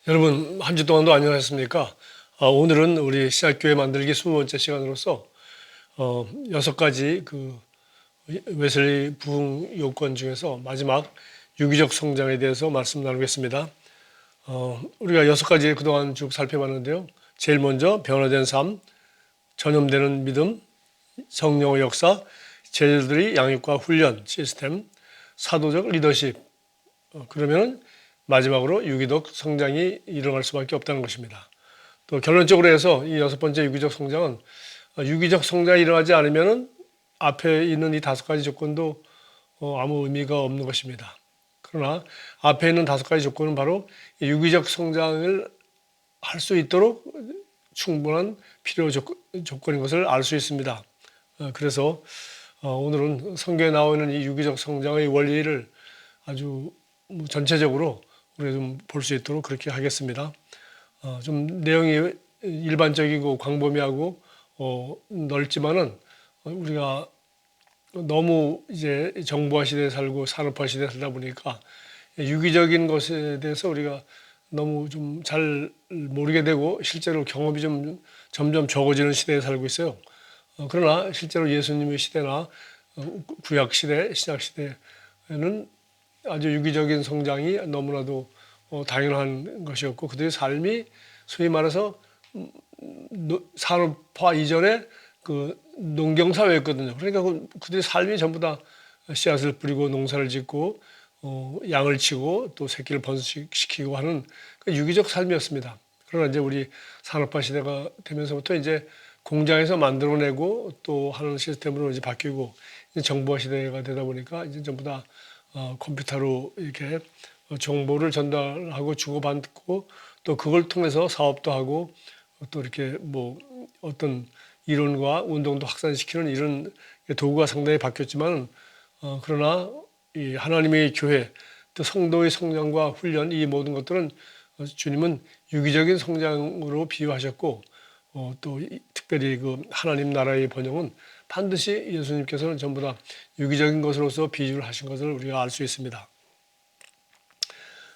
여러분, 한 주 동안도 안녕하셨습니까? 오늘은 우리 시작교회 만들기 20번째 시간으로서 6가지 웨슬리 부흥 요건 중에서 마지막 유기적 성장에 대해서 말씀 나누겠습니다. 우리가 6가지 그동안 쭉 살펴봤는데요. 제일 먼저 변화된 삶, 전염되는 믿음, 성령의 역사, 제자들의 양육과 훈련 시스템, 사도적 리더십, 그러면 마지막으로 유기적 성장이 일어날 수밖에 없다는 것입니다. 또 결론적으로 해서 이 6번째 유기적 성장은 유기적 성장이 일어나지 않으면 앞에 있는 이 5가지 조건도 아무 의미가 없는 것입니다. 그러나 앞에 있는 5가지 조건은 바로 유기적 성장을 할 수 있도록 충분한 필요 조건인 것을 알 수 있습니다. 그래서 오늘은 성경에 나와 있는 이 유기적 성장의 원리를 아주 전체적으로 우리가 좀 볼 수 있도록 그렇게 하겠습니다. 좀 내용이 일반적이고 광범위하고 넓지만은 우리가 너무 이제 정보화 시대에 살고 산업화 시대에 살다 보니까 유기적인 것에 대해서 우리가 너무 좀 잘 모르게 되고 실제로 경험이 좀 점점 적어지는 시대에 살고 있어요. 그러나 실제로 예수님의 시대나 구약 시대, 신약 시대에는 아주 유기적인 성장이 너무나도 당연한 것이었고 그들의 삶이 소위 말해서 산업화 이전에 그 농경사회였거든요. 그러니까 그들의 삶이 전부 다 씨앗을 뿌리고 농사를 짓고 양을 치고 또 새끼를 번식시키고 하는 그 유기적 삶이었습니다. 그러나 이제 우리 산업화 시대가 되면서부터 이제 공장에서 만들어내고 또 하는 시스템으로 이제 바뀌고 이제 정보화 시대가 되다 보니까 이제 전부 다 컴퓨터로 이렇게 정보를 전달하고 주고받고 또 그걸 통해서 사업도 하고 또 이렇게 뭐 어떤 이론과 운동도 확산시키는 이런 도구가 상당히 바뀌었지만 그러나 이 하나님의 교회 또 성도의 성장과 훈련 이 모든 것들은 주님은 유기적인 성장으로 비유하셨고 또 특별히 그 하나님 나라의 번영은 반드시 예수님께서는 전부 다 유기적인 것으로서 비유를 하신 것을 우리가 알 수 있습니다.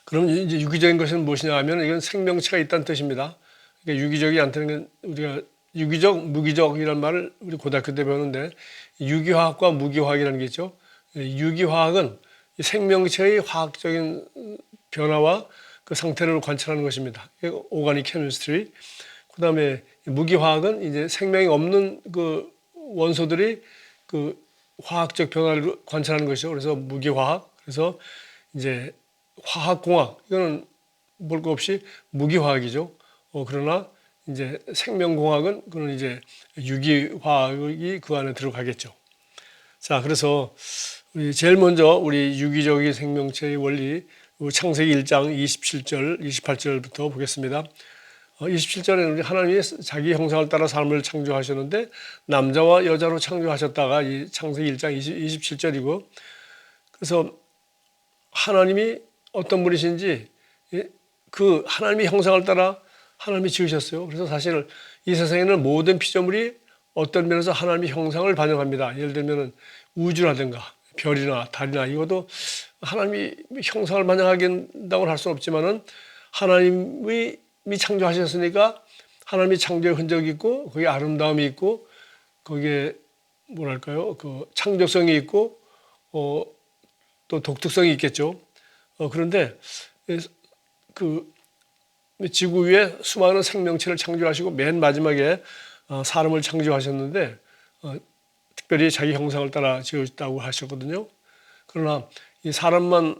그럼 이제 유기적인 것은 무엇이냐 하면 이건 생명체가 있다는 뜻입니다. 그러니까 유기적이 않다는 건 우리가 유기적, 무기적이라는 말을 우리 고등학교 때 배우는데 유기화학과 무기화학이라는 게 있죠. 유기화학은 생명체의 화학적인 변화와 그 상태를 관찰하는 것입니다. 오가닉 케미스트리. 그다음에 무기화학은 이제 생명이 없는 그 원소들이 그 화학적 변화를 관찰하는 것이죠. 그래서 무기화학. 그래서 이제 화학공학 이거는 볼 것 없이 무기화학이죠. 그러나 이제 생명공학은 그는 이제 유기화학이 그 안에 들어가겠죠. 자, 그래서 우리 제일 먼저 우리 유기적인 생명체의 원리 창세기 1장 27절, 28절부터 보겠습니다. 27절에는 우리 하나님이 자기 형상을 따라 사람을 창조하셨는데 남자와 여자로 창조하셨다가 이 창세기 1장 27절이고 그래서 하나님이 어떤 분이신지 그 하나님의 형상을 따라 하나님이 지으셨어요. 그래서 사실 이 세상에는 모든 피조물이 어떤 면에서 하나님의 형상을 반영합니다. 예를 들면 우주라든가 별이나 달이나 이것도 하나님이 형상을 반영하긴다고 할 수는 없지만은 하나님이 창조하셨으니까 하나님이 창조의 흔적이 있고 거기에 아름다움이 있고 거기에 뭐랄까요 그 창조성이 있고 또 독특성이 있겠죠. 그런데 그 지구 위에 수많은 생명체를 창조하시고 맨 마지막에 사람을 창조하셨는데 특별히 자기 형상을 따라 지었다고 하셨거든요. 그러나 이 사람만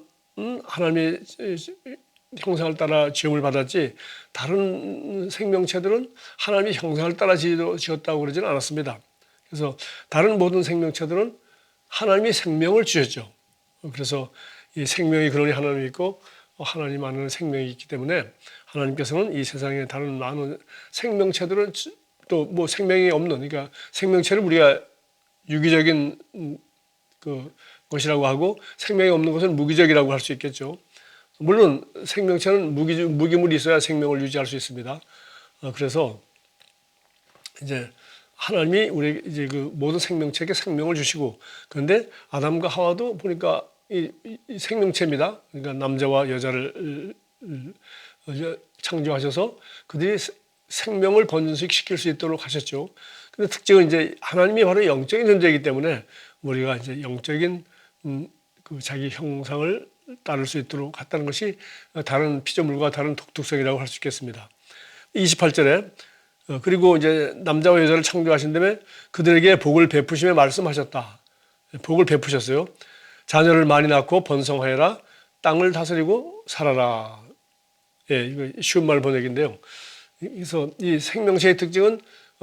하나님의 형상을 따라 지음을 받았지 다른 생명체들은 하나님의 형상을 따라 지었다고 그러지는 않았습니다. 그래서 다른 모든 생명체들은 하나님이 생명을 주셨죠. 그래서 이 생명이 그러니 하나님이 있고 하나님 안에는 생명이 있기 때문에 하나님께서는 이 세상에 다른 많은 생명체들은 또 뭐 생명이 없는 그러니까 생명체를 우리가 유기적인 그 것이라고 하고 생명이 없는 것은 무기적이라고 할 수 있겠죠. 물론 생명체는 무기물이 있어야 생명을 유지할 수 있습니다. 그래서 이제 하나님이 우리 이제 그 모든 생명체에게 생명을 주시고 그런데 아담과 하와도 보니까 이 생명체입니다. 그러니까 남자와 여자를 창조하셔서 그들이 생명을 번식시킬 수 있도록 하셨죠. 근데 특징은 이제 하나님이 바로 영적인 존재이기 때문에 우리가 이제 영적인 그 자기 형상을 따를 수 있도록 했다는 것이 다른 피조물과 다른 독특성이라고 할 수 있겠습니다. 28절에 그리고 이제 남자와 여자를 창조하신 다음에 그들에게 복을 베푸시며 말씀하셨다. 복을 베푸셨어요. 자녀를 많이 낳고 번성하여라. 땅을 다스리고 살아라. 예, 이거 쉬운 말 번역인데요. 그래서 이 생명체의 특징은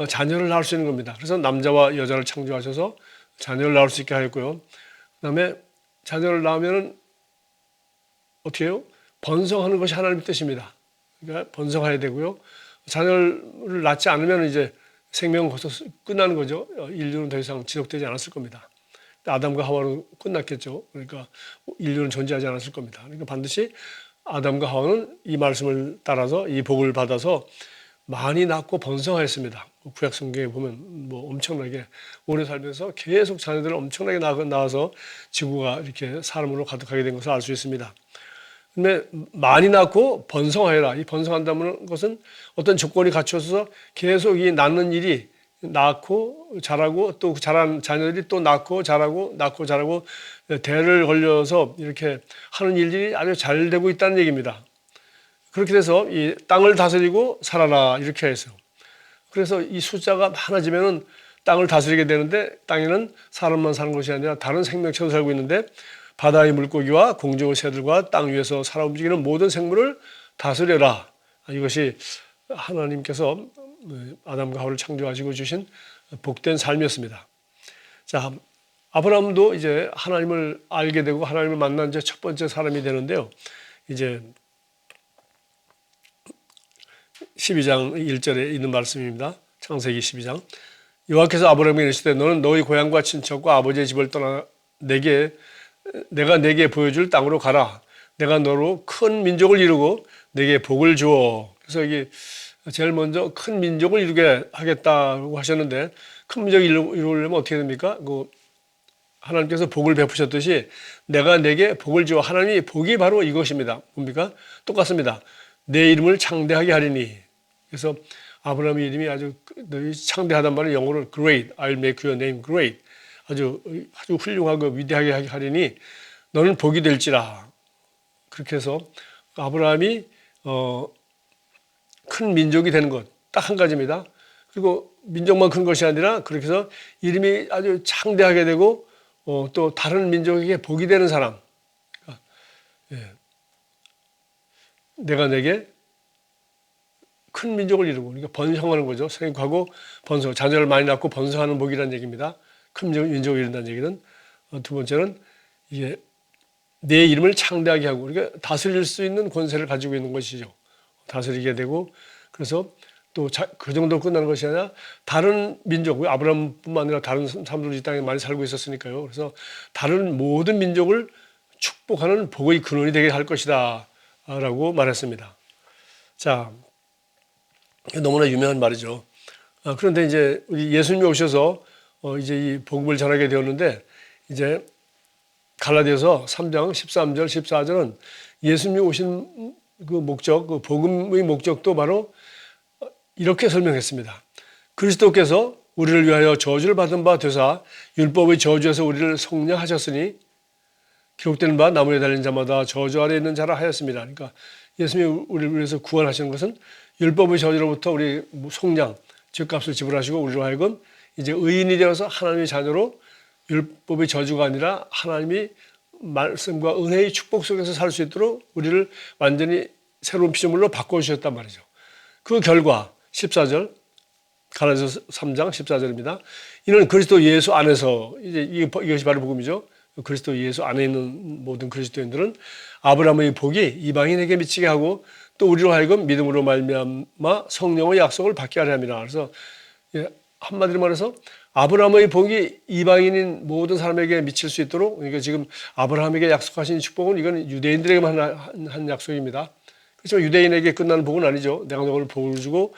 자녀를 낳을 수 있는 겁니다. 그래서 남자와 여자를 창조하셔서 자녀를 낳을 수 있게 하였고요. 그다음에 자녀를 낳으면 어떻게 해요? 번성하는 것이 하나님의 뜻입니다. 그러니까 번성해야 되고요. 자녀를 낳지 않으면 이제 생명은 벌써 끝나는 거죠. 인류는 더 이상 지속되지 않았을 겁니다. 아담과 하와는 끝났겠죠. 그러니까 인류는 존재하지 않았을 겁니다. 그러니까 반드시 아담과 하와는 이 말씀을 따라서 이 복을 받아서 많이 낳고 번성하였습니다. 구약 성경에 보면 뭐 엄청나게 오래 살면서 계속 자녀들을 엄청나게 낳아서 지구가 이렇게 사람으로 가득하게 된 것을 알 수 있습니다. 근데 많이 낳고 번성하여라. 이 번성한다는 것은 어떤 조건이 갖춰져서 계속 이 낳는 일이 낳고 자라고 또 자란 자녀들이 또 낳고 자라고 대를 걸려서 이렇게 하는 일들이 아주 잘 되고 있다는 얘기입니다. 그렇게 돼서 이 땅을 다스리고 살아라 이렇게 해서 그래서 이 숫자가 많아지면은 땅을 다스리게 되는데 땅에는 사람만 사는 것이 아니라 다른 생명체도 살고 있는데 바다의 물고기와 공중의 새들과 땅 위에서 살아 움직이는 모든 생물을 다스려라. 이것이 하나님께서 아담과 하와를 창조하시고 주신 복된 삶이었습니다. 자, 아브라함도 이제 하나님을 알게 되고 하나님을 만난 이제 첫 번째 사람이 되는데요. 이제 12장 1절에 있는 말씀입니다. 창세기 12장. 여호와께서 아브라함에게 이르시되 너는 너희 고향과 친척과 아버지의 집을 떠나 내가 내게 보여줄 땅으로 가라. 내가 너로 큰 민족을 이루고 내게 복을 주어. 그래서 이게 제일 먼저 큰 민족을 이루게 하겠다고 하셨는데 큰 민족을 이루려면 어떻게 됩니까? 하나님께서 복을 베푸셨듯이 내가 내게 복을 주어. 하나님이 복이 바로 이것입니다. 뭡니까? 똑같습니다. 내 이름을 창대하게 하리니. 그래서 아브라함의 이름이 아주 창대하단 말은 영어로 great, I'll make your name great. 아주 훌륭하고 위대하게 하리니 너는 복이 될지라. 그렇게 해서 아브라함이 큰 민족이 되는 것 딱 한 가지입니다. 그리고 민족만 큰 것이 아니라 그렇게 해서 이름이 아주 창대하게 되고 또 다른 민족에게 복이 되는 사람. 예. 내가 내게 큰 민족을 이루고 그러니까 번성하는 거죠. 생육하고 번성, 자녀를 많이 낳고 번성하는 복이라는 얘기입니다. 큰 민족을 이룬다는 얘기는 두 번째는 이게 내 이름을 창대하게 하고 그러니까 다스릴 수 있는 권세를 가지고 있는 것이죠. 다스리게 되고 그래서 또 그 정도로 끝나는 것이 아니라 다른 민족, 아브라함뿐만 아니라 다른 사람들이 이 땅에 많이 살고 있었으니까요. 그래서 다른 모든 민족을 축복하는 복의 근원이 되게 할 것이다 라고 말했습니다. 자, 너무나 유명한 말이죠. 그런데 이제 우리 예수님이 오셔서 이제 이 복음을 전하게 되었는데 이제 갈라디아서 3장 13절 14절은 예수님이 오신 그 목적, 그 복음의 목적도 바로 이렇게 설명했습니다. 그리스도께서 우리를 위하여 저주를 받은 바 되사 율법의 저주에서 우리를 속량하셨으니 기록되는 바 나무에 달린 자마다 저주 아래 있는 자라 하였습니다. 그러니까 예수님이 우리를 위해서 구원하시는 것은 율법의 저주로부터 우리 속량, 죄값을 지불하시고 우리로 하여금 이제 의인이 되어서 하나님의 자녀로 율법의 저주가 아니라 하나님이 말씀과 은혜의 축복 속에서 살 수 있도록 우리를 완전히 새로운 피조물로 바꿔주셨단 말이죠. 그 결과 14절 갈라디아서 3장 14절입니다. 이는 그리스도 예수 안에서 이제 이것이 바로 복음이죠. 그리스도 예수 안에 있는 모든 그리스도인들은 아브라함의 복이 이방인에게 미치게 하고 또 우리로 하여금 믿음으로 말미암아 성령의 약속을 받게 하려 함이라. 그래서 한마디로 말해서 아브라함의 복이 이방인인 모든 사람에게 미칠 수 있도록 그러니까 지금 아브라함에게 약속하신 축복은 이건 유대인들에게만 한 약속입니다. 그렇지만 유대인에게 끝나는 복은 아니죠. 내가 너를 복을 주고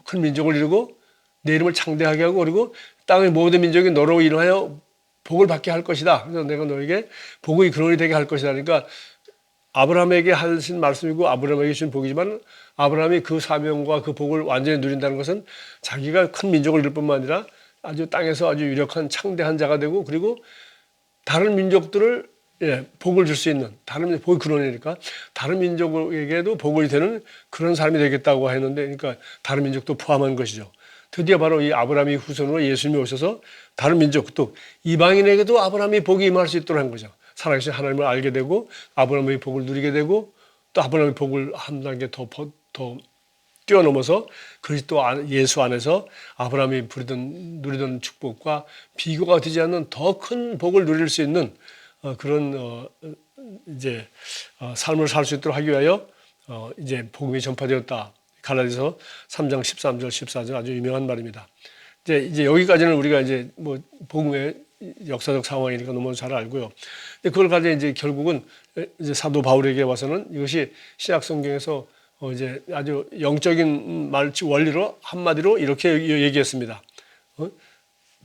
큰 민족을 이루고 내 이름을 창대하게 하고 그리고 땅의 모든 민족이 너로 인하여 복을 받게 할 것이다. 그래서 내가 너에게 복의 근원이 되게 할 것이다. 그러니까 아브라함에게 하신 말씀이고 아브라함에게 주신 복이지만 아브라함이 그 사명과 그 복을 완전히 누린다는 것은 자기가 큰 민족을 이룰 뿐만 아니라 아주 땅에서 아주 유력한 창대한 자가 되고 그리고 다른 민족들을 복을 줄 수 있는 다른 복이 근원이니까 다른 민족에게도 복이 되는 그런 사람이 되겠다고 했는데 그러니까 다른 민족도 포함한 것이죠. 드디어 바로 이 아브라함의 후손으로 예수님이 오셔서 다른 민족 또 이방인에게도 아브라함이 복이 임할 수 있도록 한 거죠. 살아계신 하나님을 알게 되고 아브라함의 복을 누리게 되고 또 아브라함의 복을 한 단계 더 뛰어넘어서 그리스도 예수 안에서 아브라함이 누리던 축복과 비교가 되지 않는 더 큰 복을 누릴 수 있는 그런 이제 삶을 살 수 있도록 하기 위하여 이제 복음이 전파되었다. 갈라디아서 3장 13절 14절 아주 유명한 말입니다. 이제 여기까지는 우리가 이제 뭐 복음의 역사적 상황이니까 너무 잘 알고요. 그걸 가지고 이제 결국은 이제 사도 바울에게 와서는 이것이 신약 성경에서 이제 아주 영적인 말치 원리로 한마디로 이렇게 얘기했습니다.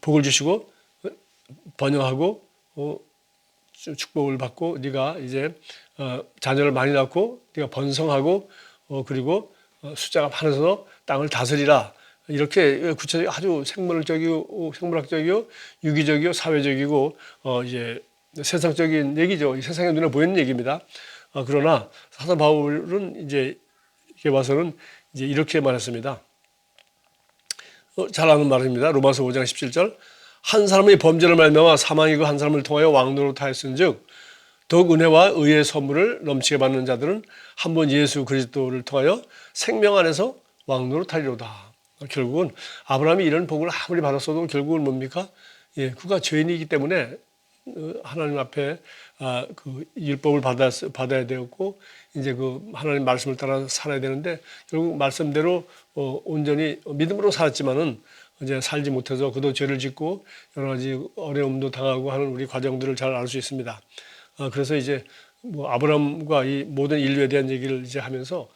복을 주시고 번영하고 축복을 받고 네가 이제 자녀를 많이 낳고 네가 번성하고 그리고 숫자가 많아서 땅을 다스리라. 이렇게 구체적이고 아주 생물학적이고 유기적이고 사회적이고 이제 세상적인 얘기죠. 세상의 눈에 보이는 얘기입니다. 그러나 사도 바울은 이제 이렇게 와서는 이제 이렇게 말했습니다. 잘 아는 말입니다. 로마서 5장 17절. 한 사람의 범죄를 말미암아 사망이고 한 사람을 통하여 왕노로 하였은즉 더욱 은혜와 의의 선물을 넘치게 받는 자들은 한 번 예수 그리스도를 통하여 생명 안에서 왕노로 타리로다. 결국은 아브라함이 이런 복을 아무리 받았어도 결국은 뭡니까? 그가 죄인이기 때문에 하나님 앞에 그 율법을 받아야 되었고 이제 그 하나님 말씀을 따라 살아야 되는데 결국 말씀대로 온전히 믿음으로 살았지만은 이제 살지 못해서 그도 죄를 짓고 여러 가지 어려움도 당하고 하는 우리 과정들을 잘 알 수 있습니다. 그래서 이제 뭐 아브라함과 이 모든 인류에 대한 얘기를 이제 하면서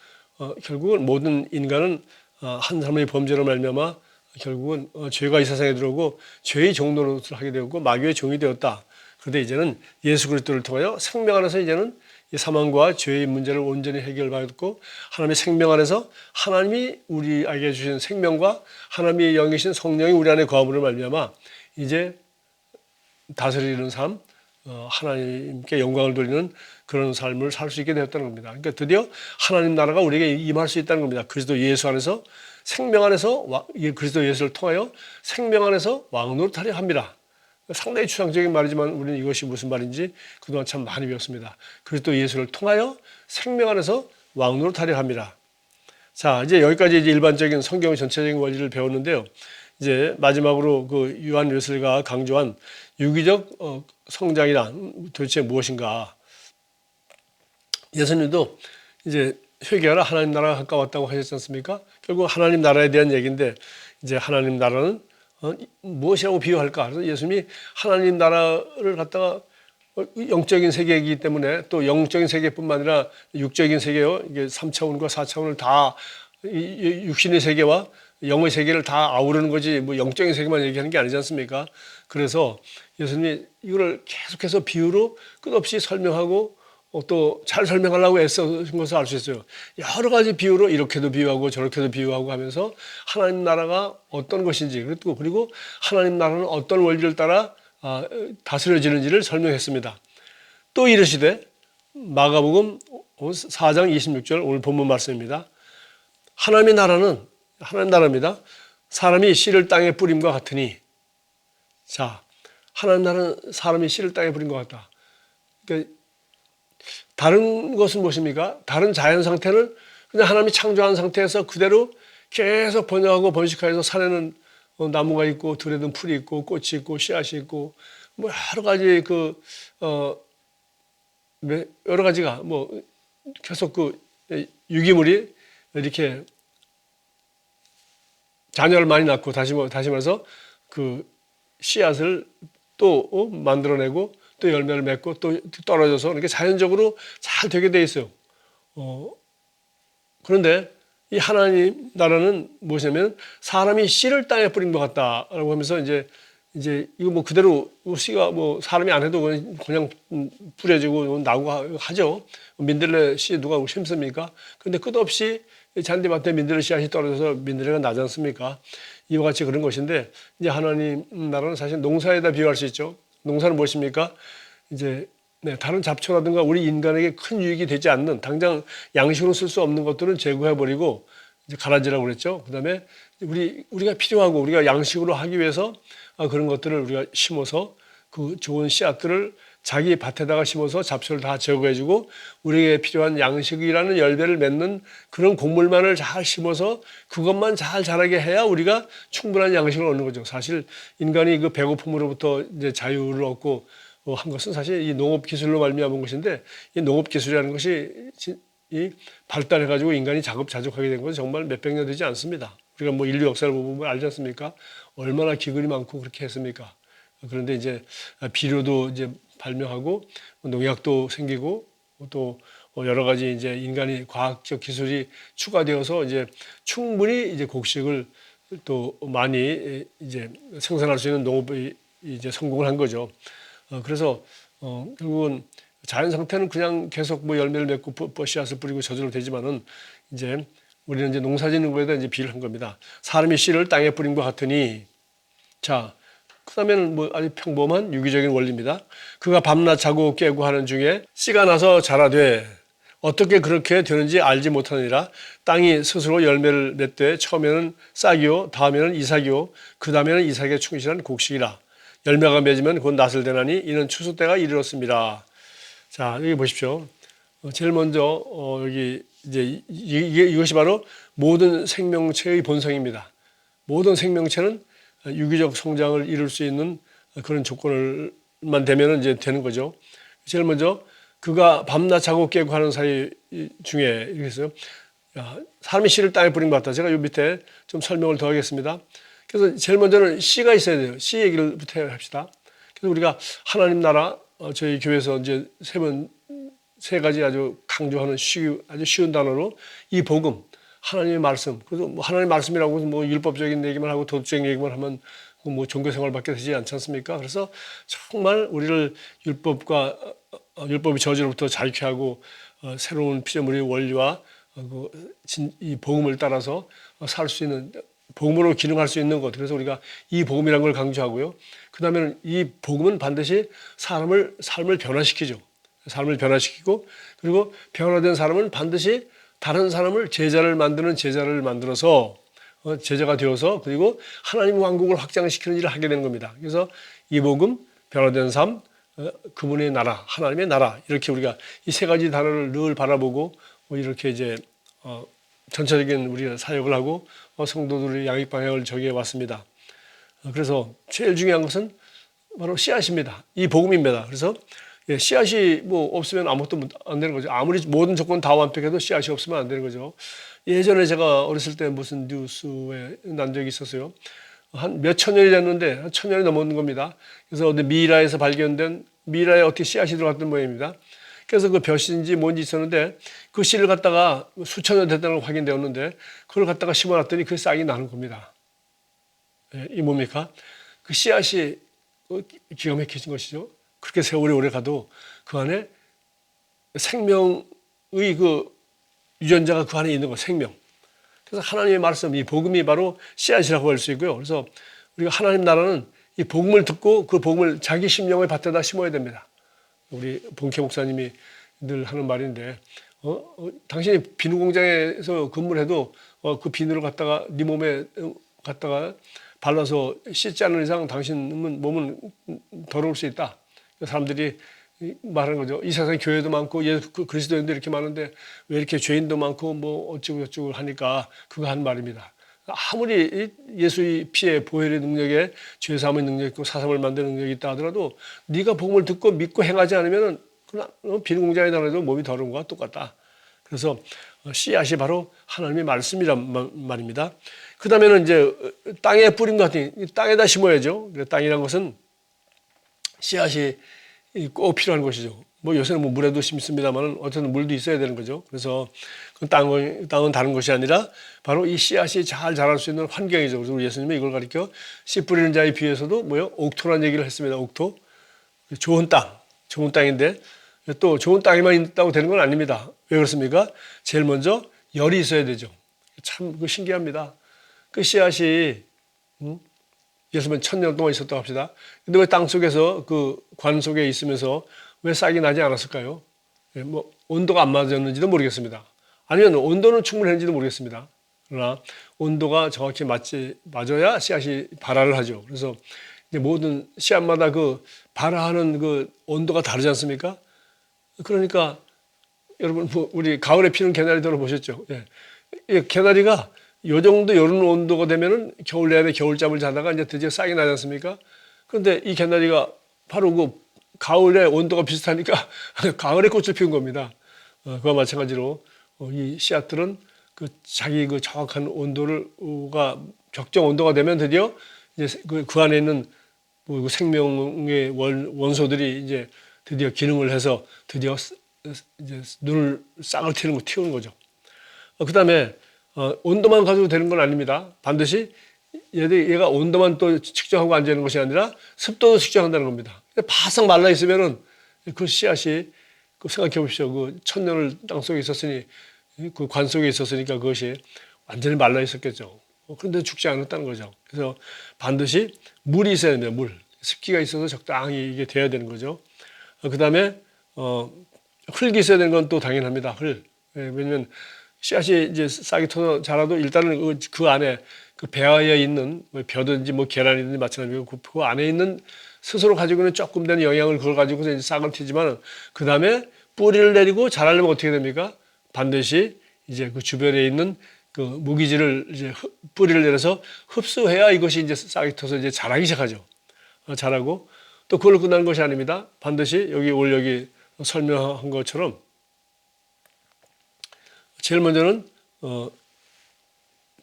결국은 모든 인간은 한 사람의 범죄로 말미암아 결국은 죄가 이 세상에 들어오고 죄의 종노릇을 하게 되었고 마귀의 종이 되었다. 그런데 이제는 예수 그리스도를 통하여 생명 안에서 이제는 이 사망과 죄의 문제를 온전히 해결받고 하나님의 생명 안에서 하나님이 우리에게 주신 생명과 하나님의 영이신 성령이 우리 안에 거함으로 말미암아 이제 다스리는 삶, 하나님께 영광을 돌리는 그런 삶을 살 수 있게 되었다는 겁니다. 그러니까 드디어 하나님 나라가 우리에게 임할 수 있다는 겁니다. 그리스도 예수 안에서 생명 안에서 그리스도 예수를 통하여 생명 안에서 왕노릇하려 합니다. 상당히 추상적인 말이지만 우리는 이것이 무슨 말인지 그동안 참 많이 배웠습니다. 그리스도 예수를 통하여 생명 안에서 왕노릇하려 합니다. 자, 이제 여기까지 이제 일반적인 성경 전체적인 원리를 배웠는데요. 이제 마지막으로 그 요한 웨슬리가 강조한 유기적 성장이란 도대체 무엇인가? 예수님도 이제 회개하라 하나님 나라가 가까웠다고 하셨지 않습니까? 결국 하나님 나라에 대한 얘기인데 이제 하나님 나라는 무엇이라고 비유할까? 그래서 예수님이 하나님 나라를 갖다가 영적인 세계이기 때문에 또 영적인 세계뿐만 아니라 육적인 세계요. 이게 3차원과 4차원을 다 육신의 세계와 영의 세계를 다 아우르는 거지 뭐 영적인 세계만 얘기하는 게 아니지 않습니까? 그래서 예수님이 이거를 계속해서 비유로 끝없이 설명하고 또 잘 설명하려고 애쓰신 것을 알 수 있어요. 여러 가지 비유로 이렇게도 비유하고 저렇게도 비유하고 하면서 하나님 나라가 어떤 것인지 그리고 하나님 나라는 어떤 원리를 따라 다스려지는지를 설명했습니다. 또 이르시되 마가복음 4장 26절 오늘 본문 말씀입니다. 하나님의 나라는 하나님 나라입니다. 사람이 씨를 땅에 뿌림과 같으니 자 하나님 나라는 사람이 씨를 땅에 뿌린 것 같다. 그러니까 다른 것은 무엇입니까? 다른 자연 상태는 그냥 하나님이 창조한 상태에서 그대로 계속 번영하고 번식하여서 산에는 나무가 있고 들에는 풀이 있고 꽃이 있고 씨앗이 있고 뭐 여러 가지 여러 가지가 뭐 계속 그 유기물이 이렇게 자녀를 많이 낳고 다시 말해서 그 씨앗을 또 만들어내고 또 열매를 맺고 또 떨어져서 이렇게 자연적으로 잘 되게 돼 있어요. 그런데 이 하나님 나라는 무엇이냐면 사람이 씨를 땅에 뿌린 것 같다라고 하면서 이제 이제 이거 뭐 그대로 씨가 뭐 사람이 안 해도 그냥 뿌려지고 나고 하죠. 민들레 씨 누가 심습니까? 근데 끝없이 잔디밭에 민들레 씨앗이 떨어져서 민들레가 나지 않습니까? 이와 같이 그런 것인데 이제 하나님 나라는 사실 농사에다 비유할 수 있죠. 농사는 무엇입니까? 이제 다른 잡초라든가 우리 인간에게 큰 유익이 되지 않는 당장 양식으로 쓸 수 없는 것들은 제거해버리고 이제 가라지라고 그랬죠. 그다음에 우리가 필요하고 우리가 양식으로 하기 위해서 그런 것들을 우리가 심어서 그 좋은 씨앗들을 자기 밭에다가 심어서 잡초를 다 제거해주고 우리에게 필요한 양식이라는 열매를 맺는 그런 곡물만을 잘 심어서 그것만 잘 자라게 해야 우리가 충분한 양식을 얻는 거죠. 사실 인간이 그 배고픔으로부터 이제 자유를 얻고 한 것은 사실 이 농업 기술로 말미암은 것인데 이 농업 기술이라는 것이 이 발달해가지고 인간이 자급자족하게 된 것은 정말 몇백 년 되지 않습니다. 우리가 뭐 인류 역사를 보면 알지 않습니까? 얼마나 기근이 많고 그렇게 했습니까? 그런데 이제 비료도 이제 발명하고 농약도 생기고 또 여러 가지 이제 인간이 과학적 기술이 추가되어서 이제 충분히 이제 곡식을 또 많이 이제 생산할 수 있는 농업이 이제 성공을 한 거죠. 그래서 결국은 자연 상태는 그냥 계속 뭐 열매를 맺고 씨앗을 뿌리고 저절로 되지만은 이제 우리는 이제 농사 짓는 거에다 이제 비유를 한 겁니다. 사람이 씨를 땅에 뿌린 것 같으니 자, 그다음에는 뭐 아주 평범한 유기적인 원리입니다. 그가 밤낮 자고 깨고 하는 중에 씨가 나서 자라되 어떻게 그렇게 되는지 알지 못하느니라. 땅이 스스로 열매를 맺되 처음에는 싹이요 다음에는 이삭이요 그 다음에는 이삭에 충실한 곡식이라. 열매가 맺으면 곧 낫을 되나니 이는 추수 때가 이르렀습니다. 자, 여기 보십시오. 제일 먼저 여기 이제 이것이 바로 모든 생명체의 본성입니다. 모든 생명체는 유기적 성장을 이룰 수 있는 그런 조건을만 되면 이제 되는 거죠. 제일 먼저 그가 밤낮 자고 깨고 하는 사이 중에 이렇게 했어요. 사람이 씨를 땅에 뿌린 것 같다. 제가 요 밑에 좀 설명을 더 하겠습니다. 그래서 제일 먼저는 씨가 있어야 돼요. 씨 얘기를부터 합시다. 그래서 우리가 하나님 나라 저희 교회에서 이제 세 가지 아주 강조하는 아주 쉬운 단어로 이 복음, 하나님의 말씀, 그래서 뭐 하나님의 말씀이라고 뭐 율법적인 얘기만 하고 도덕적인 얘기만 하면 뭐 종교 생활밖에 되지 않지 않습니까? 그래서 정말 우리를 율법의 저주로부터 자유케 하고 새로운 피조물의 원리와 이 복음을 따라서 살 수 있는 복음으로 기능할 수 있는 것. 그래서 우리가 이 복음이라는 걸 강조하고요. 그 다음에는 이 복음은 반드시 삶을 변화시키죠. 삶을 변화시키고 그리고 변화된 사람은 반드시 다른 사람을 제자를 만들어서 제자가 되어서 그리고 하나님 왕국을 확장시키는 일을 하게 되는 겁니다. 그래서 이 복음, 변화된 삶, 그분의 나라, 하나님의 나라 이렇게 우리가 이 세 가지 단어를 늘 바라보고 이렇게 이제 전체적인 우리가 사역을 하고 성도들의 양육 방향을 정해 왔습니다. 그래서 제일 중요한 것은 바로 씨앗입니다. 이 복음입니다. 그래서 씨앗이 뭐 없으면 아무것도 안 되는 거죠. 아무리 모든 조건 다 완벽해도 씨앗이 없으면 안 되는 거죠. 예전에 제가 어렸을 때 무슨 뉴스에 난 적이 있었어요. 한 몇천 년이 됐는데 한 천 년이 넘었는 겁니다. 그래서 미라에서 발견된 미라에 어떻게 씨앗이 들어갔던 모양입니다. 그래서 그 벼씨인지 뭔지 있었는데 그 씨를 갖다가 수천 년 됐다는 걸 확인되었는데 그걸 갖다가 심어놨더니 그 싹이 나는 겁니다. 이 뭡니까? 그 씨앗이 기가 막히신 것이죠. 그렇게 세월이 오래 가도 그 안에 생명의 그 유전자가 그 안에 있는 거, 생명. 그래서 하나님의 말씀, 이 복음이 바로 씨앗이라고 할 수 있고요. 그래서 우리가 하나님 나라는 이 복음을 듣고 그 복음을 자기 심령의 밭에다 심어야 됩니다. 우리 본캐 목사님이 늘 하는 말인데, 당신이 비누 공장에서 근무를 해도 그 비누를 갖다가 네 몸에 갖다가 발라서 씻지 않는 이상 당신은 몸은 더러울 수 있다. 사람들이 말하는 거죠. 이 세상에 교회도 많고 예수 그리스도인도 이렇게 많은데 왜 이렇게 죄인도 많고 뭐 어쩌고 저쩌고 하니까 그거 한 말입니다. 아무리 예수의 피에 보혈의 능력에 죄 사함의 능력이 있고 사삼을 만드는 능력이 있다 하더라도 네가 복음을 듣고 믿고 행하지 않으면 비누 공장에 다녀도 몸이 더러운 거와 똑같다. 그래서 씨앗이 바로 하나님의 말씀이란 말입니다. 그 다음에는 이제 땅에 뿌린 것 같으니 땅에다 심어야죠. 땅이라는 것은 씨앗이 꼭 필요한 것이죠. 뭐 요새는 뭐 물에도 심습니다만 어쨌든 물도 있어야 되는 거죠. 그래서 그 땅은 다른 것이 아니라 바로 이 씨앗이 잘 자랄 수 있는 환경이죠. 그래서 우리 예수님이 이걸 가리켜 씨 뿌리는 자에 비해서도 뭐요? 옥토라는 얘기를 했습니다. 옥토. 좋은 땅, 좋은 땅인데 또 좋은 땅에만 있다고 되는 건 아닙니다. 왜 그렇습니까? 제일 먼저 열이 있어야 되죠. 참 신기합니다. 그 씨앗이 예를 들면 1000년 동안 있었다고 합시다. 근데 왜 땅 속에서 그 관 속에 있으면서 왜 싹이 나지 않았을까요? 뭐 온도가 안 맞았는지도 모르겠습니다. 아니면 온도는 충분했는지도 모르겠습니다. 그러나 온도가 정확히 맞아야 씨앗이 발화를 하죠. 그래서 이제 모든 씨앗마다 그 발화하는 그 온도가 다르지 않습니까? 그러니까 여러분 뭐 우리 가을에 피는 개나리 들어보셨죠? 예. 개나리가 요 정도 여름 온도가 되면은 겨울 내내 겨울잠을 자다가 이제 드디어 싹이 나지 않습니까? 그런데 이 개나리가 바로 그 가을에 온도가 비슷하니까 가을에 꽃을 피운 겁니다. 그와 마찬가지로 이 씨앗들은 그 자기 그 정확한 온도가 적정 온도가 되면 드디어 이제 그 안에 있는 그 생명의 원소들이 이제 드디어 기능을 해서 드디어 이제 싹을 틔우는 거죠. 그다음에 온도만 가지고 되는 건 아닙니다. 반드시 얘가 온도만 또 측정하고 앉아 있는 것이 아니라 습도도 측정한다는 겁니다. 바싹 말라 있으면은 그 씨앗이 생각해 보십시오. 그 1000년을 땅 속에 있었으니 그 관 속에 있었으니까 그것이 완전히 말라 있었겠죠. 그런데 죽지 않았다는 거죠. 그래서 반드시 물이 있어야 됩니다. 물. 습기가 있어서 적당히 이게 돼야 되는 거죠. 그다음에 흙이 있어야 되는 건 또 당연합니다. 흙. 왜냐면 씨앗이 이제 싹이 터서 자라도 일단은 그 안에 그 배아에 있는 뭐 벼든지 뭐 계란이든지 마찬가지고 그 안에 있는 스스로 가지고 있는 조금 되는 영양을 그걸 가지고서 이제 싹을 틔지만 그 다음에 뿌리를 내리고 자라려면 어떻게 됩니까? 반드시 이제 그 주변에 있는 그 무기질을 이제 뿌리를 내려서 흡수해야 이것이 이제 싹이 터서 이제 자라기 시작하죠. 자라고 또 그걸로 끝나는 것이 아닙니다. 반드시 여기 설명한 것처럼 제일 먼저는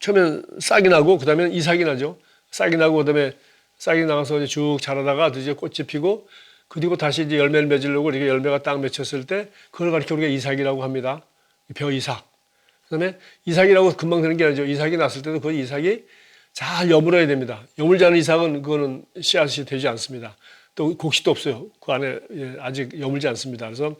처음엔 싹이 나고 그다음에 이삭이 나죠. 싹이 나고 그다음에 싹이 나가서 이제 쭉 자라다가 이제 꽃이 피고 그리고 다시 이제 열매를 맺으려고 이렇게 열매가 딱 맺혔을 때 그걸 가리켜 우리가 이삭이라고 합니다. 벼 이삭. 그다음에 이삭이라고 금방 되는 게 아니죠. 이삭이 났을 때도 그 이삭이 잘 여물어야 됩니다. 여물지 않은 이삭은 그거는 씨앗이 되지 않습니다. 또 곡식도 없어요. 그 안에 아직 여물지 않습니다. 그래서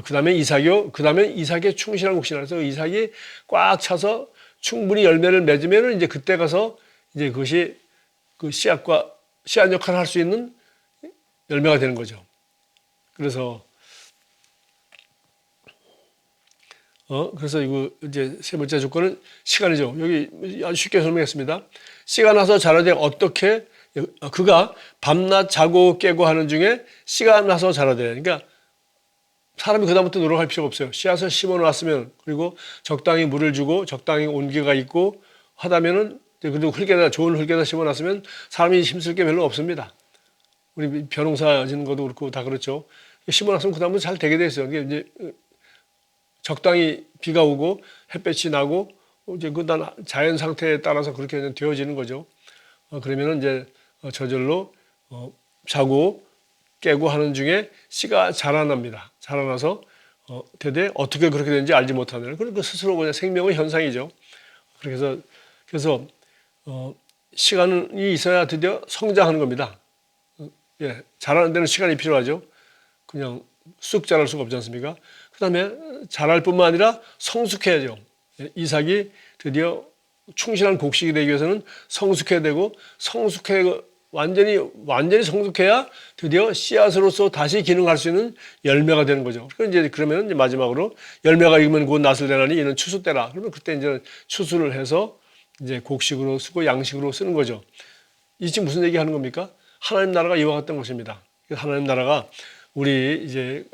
그다음에 이삭이요. 그다음에 이삭에 충실한 곡식이라 해서 이삭이 꽉 차서 충분히 열매를 맺으면은 이제 그때 가서 이제 그것이 그 씨앗 역할을 할 수 있는 열매가 되는 거죠. 그래서 그래서 이거 이제 세 번째 조건은 시간이죠. 여기 아주 쉽게 설명했습니다. 씨가 나서 자라되 어떻게 그가 밤낮 자고 깨고 하는 중에 씨가 나서 자라되 그러니까 사람이 그다음부터 노력할 필요가 없어요. 씨앗을 심어놨으면 그리고 적당히 물을 주고 적당히 온기가 있고 하다면은 그리고 좋은 흙에다 심어놨으면 사람이 힘쓸 게 별로 없습니다. 우리 벼농사 짓는 것도 그렇고 다 그렇죠. 심어놨으면 그다음부터 잘 되게 돼 있어요. 이게 이제 적당히 비가 오고 햇볕이 나고 이제 그 자연 상태에 따라서 그렇게 되어지는 거죠. 그러면은 이제 저절로 자고 깨고 하는 중에 씨가 자라납니다. 자라나서 대대 어떻게 그렇게 되는지 알지 못하는 그 스스로 그냥 생명의 현상이죠. 그래서 시간이 있어야 드디어 성장하는 겁니다. 예, 자라는 데는 시간이 필요하죠. 그냥 쑥 자랄 수가 없지 않습니까? 그다음에 자랄 뿐만 아니라 성숙해야죠. 이삭이 드디어 충실한 곡식이 되기 위해서는 성숙해야 되고 완전히 성숙해야 드디어 씨앗으로서 다시 기능할 수 있는 열매가 되는 거죠. 그러면 이제 마지막으로 열매가 익으면 곧 낫을 내나니 이는 추수 때라. 그러면 그때 이제 추수를 해서 이제 곡식으로 쓰고 양식으로 쓰는 거죠. 이 지금 무슨 얘기 하는 겁니까? 하나님 나라가 이와 같던 것입니다. 하나님 나라가 우리 이제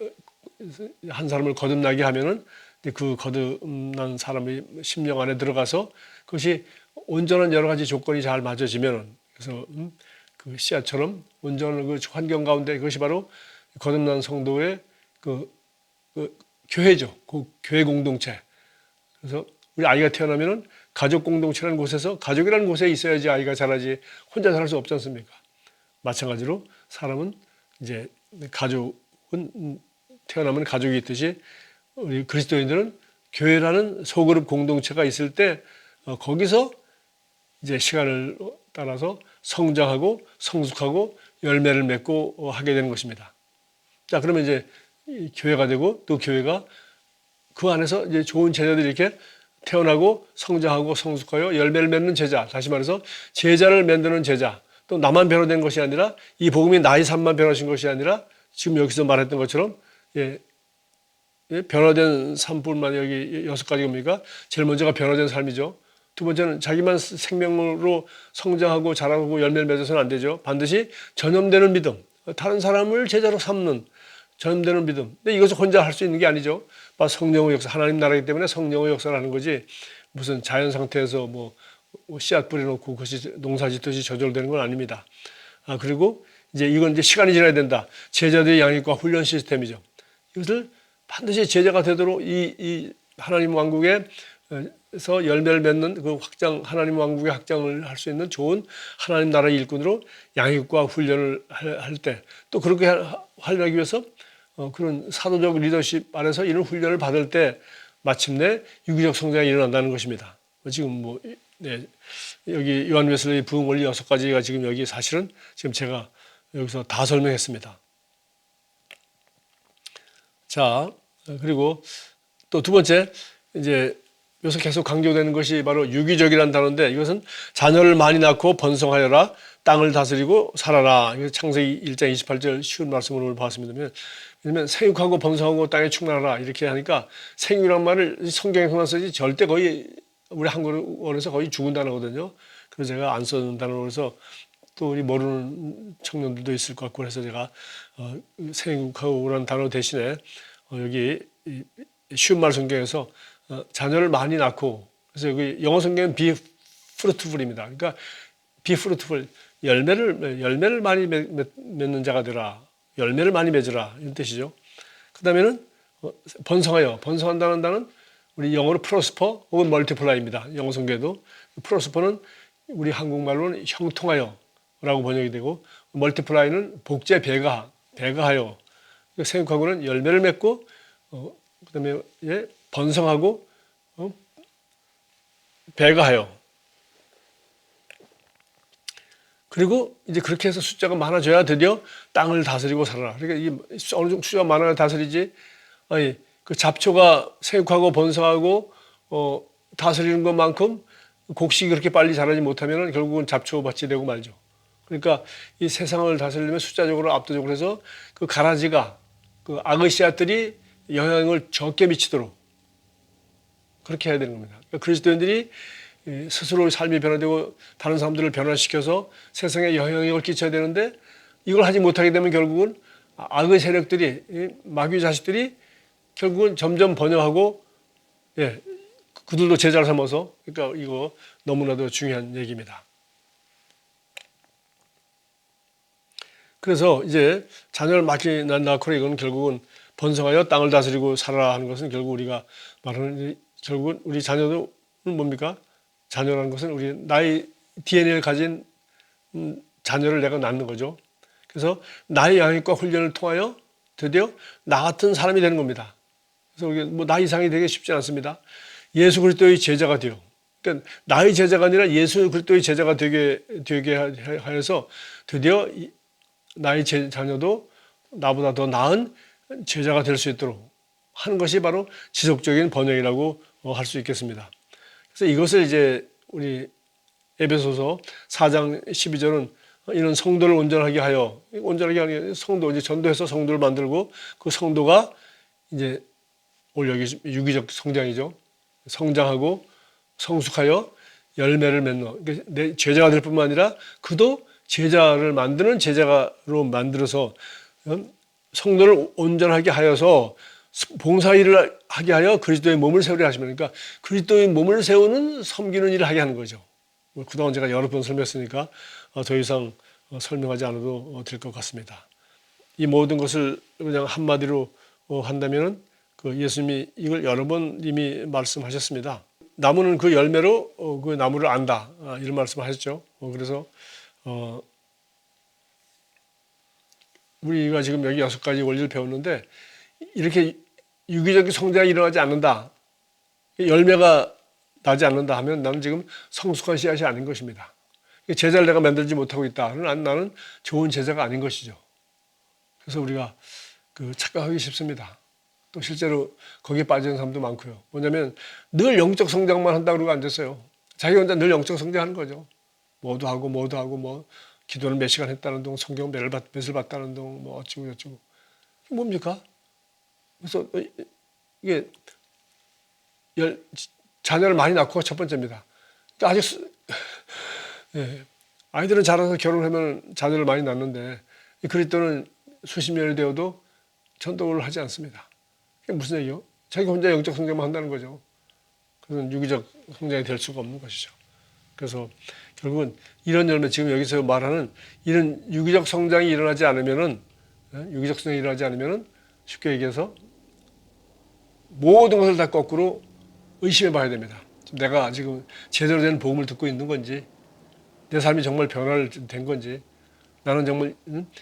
한 사람을 거듭나게 하면은 그 거듭난 사람의 심령 안에 들어가서 그것이 온전한 여러 가지 조건이 잘 맞아지면은 그래서 그 씨앗처럼 온전한 그 환경 가운데 그것이 바로 거듭난 성도의 그 교회죠. 그 교회 공동체. 그래서 우리 아이가 태어나면은 가족 공동체라는 곳에서 가족이라는 곳에 있어야지 아이가 자라지 혼자 자랄 수 없지 않습니까? 마찬가지로 사람은 이제 가족은 태어나면 가족이 있듯이 우리 그리스도인들은 교회라는 소그룹 공동체가 있을 때 거기서 이제 시간을 따라서 성장하고 성숙하고 열매를 맺고 하게 되는 것입니다. 자, 그러면 이제 교회가 되고 또 교회가 그 안에서 이제 좋은 제자들이 이렇게 태어나고 성장하고 성숙하여 열매를 맺는 제자, 다시 말해서 제자를 만드는 제자, 또 나만 변화된 것이 아니라 이 복음이 나의 삶만 변화하신 것이 아니라 지금 여기서 말했던 것처럼 변화된 삶뿐만 여기 6가지 겁니까? 제일 먼저가 변화된 삶이죠. 두 번째는 자기만 생명으로 성장하고 자라고 열매를 맺어서는 안 되죠. 반드시 전염되는 믿음, 다른 사람을 제자로 삼는 전염되는 믿음. 근데 이것을 혼자 할 수 있는 게 아니죠. 성령의 역사, 하나님 나라이기 때문에 성령의 역사를 하는 거지 무슨 자연 상태에서 뭐 씨앗 뿌려놓고 그것이 농사 짓듯이 저절되는 건 아닙니다. 그리고 이건 이제 시간이 지나야 된다. 제자들의 양육과 훈련 시스템이죠. 이것을 반드시 제자가 되도록 이 하나님 왕국에서 열매를 맺는 그 하나님 왕국의 확장을 할 수 있는 좋은 하나님 나라의 일꾼으로 양육과 훈련을 할 때 또 그렇게 하기 위해서 그런 사도적 리더십 안에서 이런 훈련을 받을 때 마침내 유기적 성장이 일어난다는 것입니다. 지금 여기 요한 웨슬리의 부흥 원리 6가지가 지금 여기 사실은 지금 제가 여기서 다 설명했습니다. 자, 그리고 또 두 번째, 이제 여기서 계속 강조되는 것이 바로 유기적이라는 단어인데 이것은 자녀를 많이 낳고 번성하여라, 땅을 다스리고 살아라. 이거 창세기 1장 28절 쉬운 말씀으로 봤습니다. 왜냐면 생육하고 번성하고 땅에 충만하라 이렇게 하니까 생육이란 말을 성경에서만 쓰지 절대 거의 우리 한국어에서 거의 죽은 단어거든요. 그래서 제가 안 쓰는 단어로 해서 또 우리 모르는 청년들도 있을 것 같고 그래서 제가 생육하고라는 단어 대신에 여기 쉬운 말 성경에서 자녀를 많이 낳고 그래서 여기 영어 성경은 be fruitful입니다. 그러니까 be fruitful 열매를 많이 맺는 자가 되라. 열매를 많이 맺으라 이런 뜻이죠. 그 다음에는 번성한다는 단어는 우리 영어로 prosper 혹은 multiply입니다. 영어 성경에도 prosper는 우리 한국말로는 형통하여 라고 번역이 되고 multiply는 복제 배가하여 생육하고는 열매를 맺고 그 다음에 번성하고 배가하여 그리고 이제 그렇게 해서 숫자가 많아져야 드디어 땅을 다스리고 살아라. 그러니까 이 어느 정도 숫자가 많아야 다스리지. 아니 그 잡초가 생육하고 번성하고 다스리는 것만큼 곡식이 그렇게 빨리 자라지 못하면 결국은 잡초밭이 되고 말죠. 그러니까 이 세상을 다스리려면 숫자적으로 압도적으로 해서 그 가라지가 그 악의 씨앗들이 영향을 적게 미치도록 그렇게 해야 되는 겁니다. 그러니까 그리스도인들이 스스로 삶이 변화되고 다른 사람들을 변화시켜서 세상에 영향력을 끼쳐야 되는데 이걸 하지 못하게 되면 결국은 악의 세력들이 마귀 자식들이 결국은 점점 번영하고 그들도 제자를 삼아서 그러니까 이거 너무나도 중요한 얘기입니다. 그래서 이제 자녀를 많이 낳고 이건 결국은 번성하여 땅을 다스리고 살아라 하는 것은 결국 우리가 말하는 결국은 우리 자녀도 뭡니까? 자녀라는 것은 우리 나의 DNA를 가진 자녀를 내가 낳는 거죠. 그래서 나의 양육과 훈련을 통하여 드디어 나 같은 사람이 되는 겁니다. 그래서 우리 나 이상이 되기 쉽지 않습니다. 예수 그리스도의 제자가 되어, 그러니까 나의 제자가 아니라 예수 그리스도의 제자가 되게 하여서 드디어 나의 자녀도 나보다 더 나은 제자가 될 수 있도록 하는 것이 바로 지속적인 번영이라고 할 수 있겠습니다. 그래서 이것을 이제 우리 에베소서 4장 12절은 이런 성도를 온전하게 하여 성도 이제 전도해서 성도를 만들고 그 성도가 이제 오늘 여기 유기적 성장이죠. 성장하고 성숙하여 열매를 맺는 내 제자가 될 뿐만 아니라 그도 제자를 만드는 제자로 만들어서 성도를 온전하게 하여서 봉사일을 하게 하여 그리스도의 몸을 세우려 하시면 그러니까 그리스도의 몸을 세우는 섬기는 일을 하게 하는 거죠. 그동안 제가 여러 번 설명했으니까 더 이상 설명하지 않아도 될 것 같습니다. 이 모든 것을 그냥 한마디로 한다면은 그 예수님이 이걸 여러 번 이미 말씀하셨습니다. 나무는 그 열매로 그 나무를 안다 이런 말씀을 하셨죠. 그래서 우리가 지금 여기 6가지 원리를 배웠는데 이렇게 유기적인 성장이 일어나지 않는다, 열매가 나지 않는다 하면 나는 지금 성숙한 씨앗이 아닌 것입니다. 제자를 내가 만들지 못하고 있다. 나는 좋은 제자가 아닌 것이죠. 그래서 우리가 착각하기 쉽습니다. 또 실제로 거기에 빠지는 사람도 많고요. 뭐냐면 늘 영적 성장만 한다고 그러고 앉았어요. 자기 혼자 늘 영적 성장하는 거죠. 뭐도 하고 뭐 기도를 몇 시간 했다는 동, 성경 몇을 봤다는 동, 뭐 어쩌고 저쩌고. 이게 뭡니까? 그래서 이게 자녀를 많이 낳고 첫 번째입니다. 그러니까 아직 예, 아이들은 자라서 결혼하면 자녀를 많이 낳는데 그리스도는 수십 년이 되어도 전도를 하지 않습니다. 그게 무슨 얘기요? 자기 혼자 영적 성장만 한다는 거죠. 그건 유기적 성장이 될 수가 없는 것이죠. 그래서 결국은 이런 열매, 지금 여기서 말하는 이런 유기적 성장이 일어나지 않으면은, 유기적 성장이 일어나지 않으면은 쉽게 얘기해서 모든 것을 다 거꾸로 의심해 봐야 됩니다. 내가 지금 제대로 된 복음을 듣고 있는 건지, 내 삶이 정말 변화된 건지, 나는 정말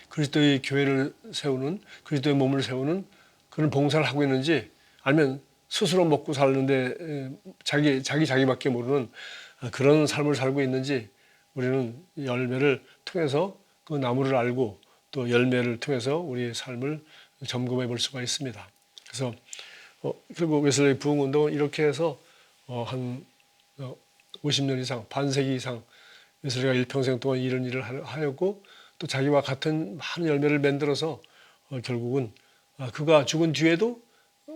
그리스도의 교회를 세우는, 그리스도의 몸을 세우는 그런 봉사를 하고 있는지, 아니면 스스로 먹고 사는데 자기밖에 모르는 그런 삶을 살고 있는지, 우리는 열매를 통해서 그 나무를 알고 또 열매를 통해서 우리의 삶을 점검해 볼 수가 있습니다. 그래서 결국 웨슬리 부흥운동은 이렇게 해서 한 50년 이상, 반세기 이상 웨슬리가 일평생 동안 이런 일을 하였고, 또 자기와 같은 많은 열매를 만들어서 결국은 그가 죽은 뒤에도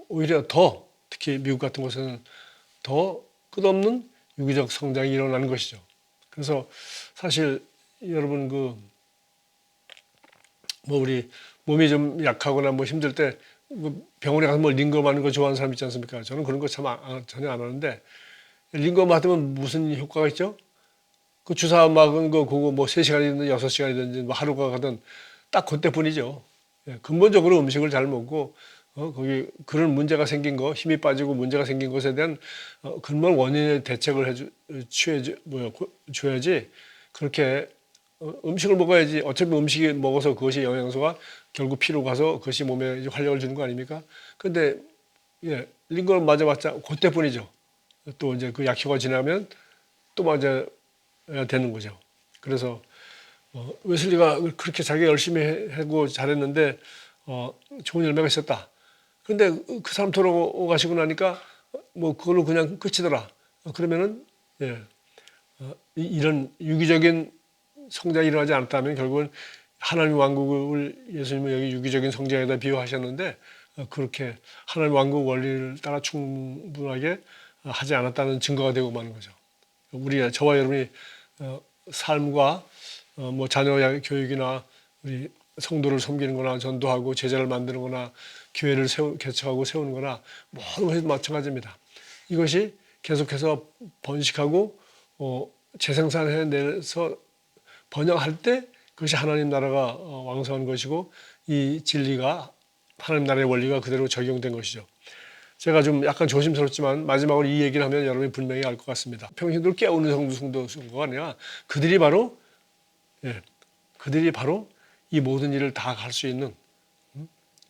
오히려 더, 특히 미국 같은 곳에는 더 끝없는 유기적 성장이 일어나는 것이죠. 그래서 사실 여러분 우리 몸이 좀 약하거나 뭐 힘들 때 병원에 가서 뭐 링거 맞는 거 좋아하는 사람 있지 않습니까? 저는 그런 거 참 전혀 안 하는데, 링거 맞으면 무슨 효과가 있죠? 그 주사 맞은 거 그거 뭐 3시간이든 6시간이든지 뭐 하루가 가든 딱 그때뿐이죠. 근본적으로 음식을 잘 먹고 거기 그런 문제가 생긴 거, 힘이 빠지고 문제가 생긴 것에 대한 근본 원인의 대책을 줘야지. 그렇게 음식을 먹어야지. 어차피 음식이 먹어서 그것이 영양소가 결국 피로 가서 그것이 몸에 활력을 주는 거 아닙니까? 근데 링거를 맞아봤자 그때뿐이죠. 또 이제 그 약효가 지나면 또 맞아야 되는 거죠. 그래서 웨슬리가 그렇게 자기가 열심히 하고 잘했는데 좋은 열매가 있었다. 근데 그 사람 돌아가시고 나니까 뭐 그걸로 그냥 끝이더라. 그러면은 이런 유기적인 성장이 일어나지 않았다면 결국은 하나님 왕국을 예수님은 여기 유기적인 성장에다 비유하셨는데 그렇게 하나님 왕국 원리를 따라 충분하게 하지 않았다는 증거가 되고 마는 거죠. 저와 여러분이 삶과 뭐 자녀 교육이나 우리 성도를 섬기는 거나 전도하고 제자를 만드는 거나 교회를 개척하고 세우는 거나 모든 것이 마찬가지입니다. 이것이 계속해서 번식하고 재생산해내서 번영할 때 그것이 하나님 나라가 왕성한 것이고 이 진리가 하나님 나라의 원리가 그대로 적용된 것이죠. 제가 좀 약간 조심스럽지만 마지막으로 이 얘기를 하면 여러분이 분명히 알 것 같습니다. 평신도를 깨우는 성도가 아니라 그들이 바로 이 모든 일을 다 할 수 있는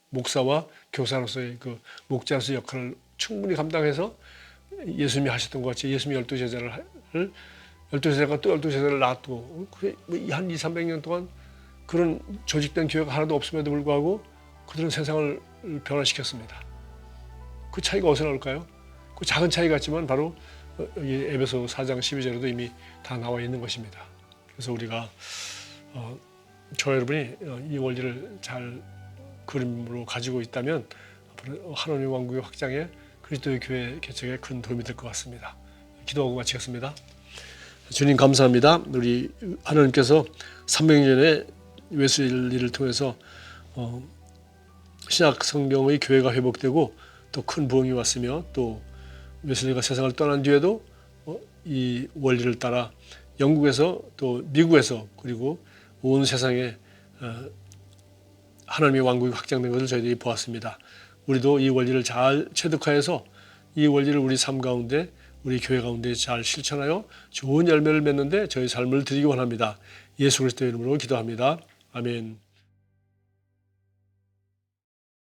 목사와 교사로서의 그 목자로서의 역할을 충분히 감당해서 예수님이 하셨던 것 같이 예수님이 12제자가 또 12제자를 놔두고 한 200~300년 동안 그런 조직된 교회가 하나도 없음에도 불구하고 그들은 세상을 변화시켰습니다. 그 차이가 어디서 나올까요? 그 작은 차이 같지만 바로 여기 에베소 4장 12절에도 이미 다 나와 있는 것입니다. 그래서 우리가 저 여러분이 이 원리를 잘 그림으로 가지고 있다면 하나님의 왕국의 확장에 그리스도의 교회 개척에 큰 도움이 될 것 같습니다. 기도하고 마치겠습니다. 주님 감사합니다. 우리 하나님께서 300년의 웨슬리를 통해서 신약 성경의 교회가 회복되고 또 큰 부흥이 왔으며 또 웨슬리가 세상을 떠난 뒤에도 이 원리를 따라 영국에서 또 미국에서 그리고 온 세상에 하나님의 왕국이 확장된 것을 저희들이 보았습니다. 우리도 이 원리를 잘 체득하여서 이 원리를 우리 삶 가운데 우리 교회 가운데 잘 실천하여 좋은 열매를 맺는데 저희 삶을 드리기 원합니다. 예수 그리스도의 이름으로 기도합니다. 아멘.